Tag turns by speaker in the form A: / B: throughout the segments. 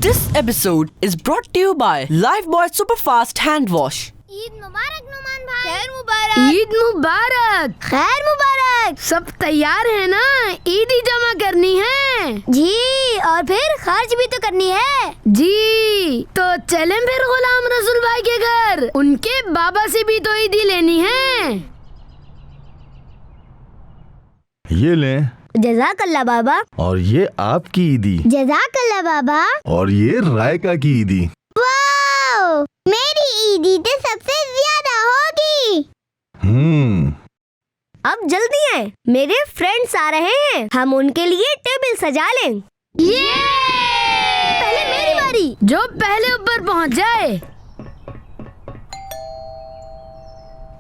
A: This episode is brought to you by Lifebuoy Superfast Hand Wash.
B: Eid मुबारक नुमान भाई। खैर मुबारक।
C: ईद मुबारक।
B: खैर मुबारक।
C: सब तैयार है ना? ईदी जमा करनी है
B: जी, और फिर खर्च भी तो करनी है
C: जी। तो चलें फिर गुलाम रसूल भाई के घर, उनके बाबा से भी तो ईदी लेनी है।
D: ये लें।
B: जज़ाकल्लाह बाबा।
D: और ये आपकी ईदी।
B: जज़ाकल्लाह बाबा।
D: और ये रायका की ईदी।
B: वाओ, मेरी ईदी तो सबसे ज्यादा होगी। अब जल्दी है, मेरे फ्रेंड्स आ रहे हैं, हम उनके लिए टेबल सजा लें।
C: ये
B: पहले मेरी बारी।
C: जो पहले ऊपर पहुंच जाए।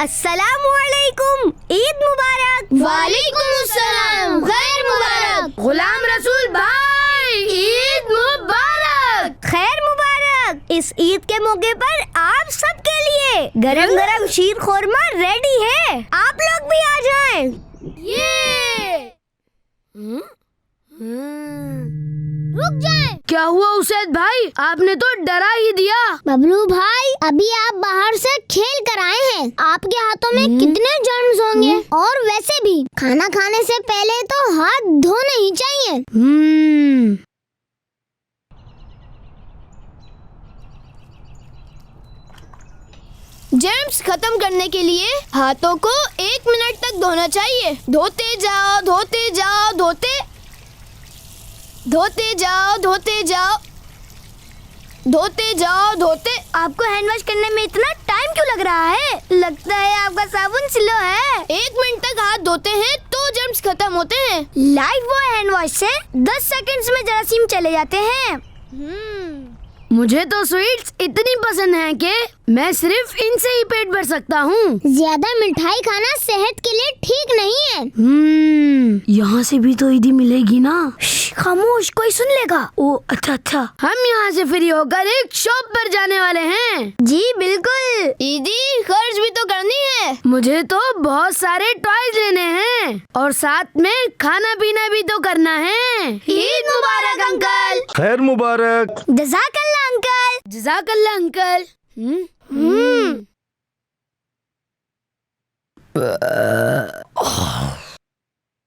B: अस्सलामु अलैकुम, ईद मुबारक।
C: वालेकुम अस्सलाम,
B: खैर मुबारक।
C: गुलाम रसूल भाई, ईद मुबारक।
B: खैर मुबारक। इस ईद के मौके पर आप सबके लिए गरम गरम शीर खोरमा रेडी है, आप लोग भी आ जाएं। रुक जाएं।
C: क्या हुआ उसैद भाई, आपने तो डरा ही दिया।
B: बबलू भाई, अभी आप बाहर से खेल कर आए हैं, आपके हाथों में कितने जर्म्स होंगे। और वैसे भी खाना खाने से पहले तो हाथ धोने ही चाहिए।
E: जर्म्स खत्म करने के लिए हाथों को 1 मिनट तक धोना चाहिए। धोते जाओ, धोते जाओ, धोते जाओ, धोते जाओ, धोते जाओ, धोते।
B: आपको हैंड वॉश करने में इतना टाइम क्यों लग रहा है? लगता है आपका साबुन स्लो है।
E: 1 मिनट तक हाथ धोते हैं तो जर्म्स खत्म होते हैं।
B: लाइफबॉय हैंड वॉश से 10 सेकंड्स में जरासीम चले जाते हैं।
C: मुझे तो स्वीट्स इतनी पसंद हैं कि मैं सिर्फ इनसे ही पेट भर सकता हूँ।
B: ज्यादा मिठाई खाना सेहत के लिए ठीक नहीं है।
C: यहाँ से भी तो ईदी मिलेगी ना?
B: खामोश, कोई सुन लेगा।
C: ओ अच्छा अच्छा, हम यहाँ से फ्री होकर एक शॉप पर जाने वाले हैं।
B: जी बिल्कुल।
E: ईदी खर्च भी तो करनी है।
C: मुझे तो बहुत सारे टॉयज लेने हैं और साथ में खाना पीना भी तो करना है।
E: ईद मुबारक अंकल।
D: खैर मुबारक।
B: जज़ाकल्लाह अंकल।
C: जज़ाकल्लाह अंकल।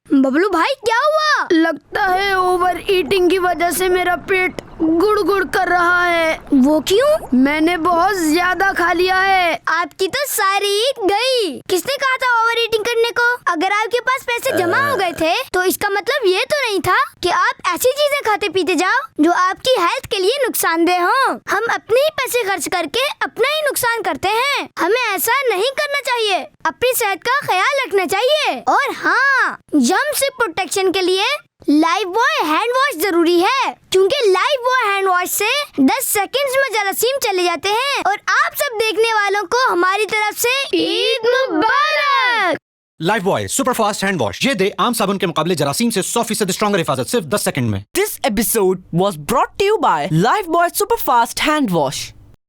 B: बबलू भाई, क्या हुआ?
C: लगता है ओवर ईटिंग की वजह से मेरा पेट गुड़ कर रहा है।
B: वो क्यों?
C: मैंने बहुत ज्यादा खा लिया है।
B: आपकी तो सारी ईद गई। किसने कहा था ओवर ईटिंग करने को? अगर आपके पास पैसे जमा हो गए थे तो इसका मतलब ये तो नहीं था कि आप ऐसी चीजें खाते पीते जाओ जो आपकी हेल्थ के लिए नुकसानदेह हो। हम अपने ही पैसे खर्च करके अपना ही नुकसान करते हैं। हमें ऐसा नहीं करना चाहिए। अपनी सेहत का ख्याल रखना चाहिए। और हाँ, जर्म से प्रोटेक्शन के लिए लाइफबॉय हैंड वॉश जरूरी है, क्योंकि लाइफबॉय हैंड वॉश से 10 सेकंड्स में जरासीम चले जाते हैं। और आप सब देखने वालों को हमारी तरफ से
C: ईद मुबारक।
F: लाइफबॉय सुपरफास्ट हैंड वॉश, ये दे आम साबुन के मुकाबले जरासीम से 100% स्ट्रॉन्गर हिफाजत सिर्फ 10 सेकंड में।
A: This episode was brought to you by Lifebuoy Superfast Hand Wash.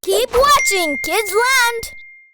E: Keep watching Kids Land.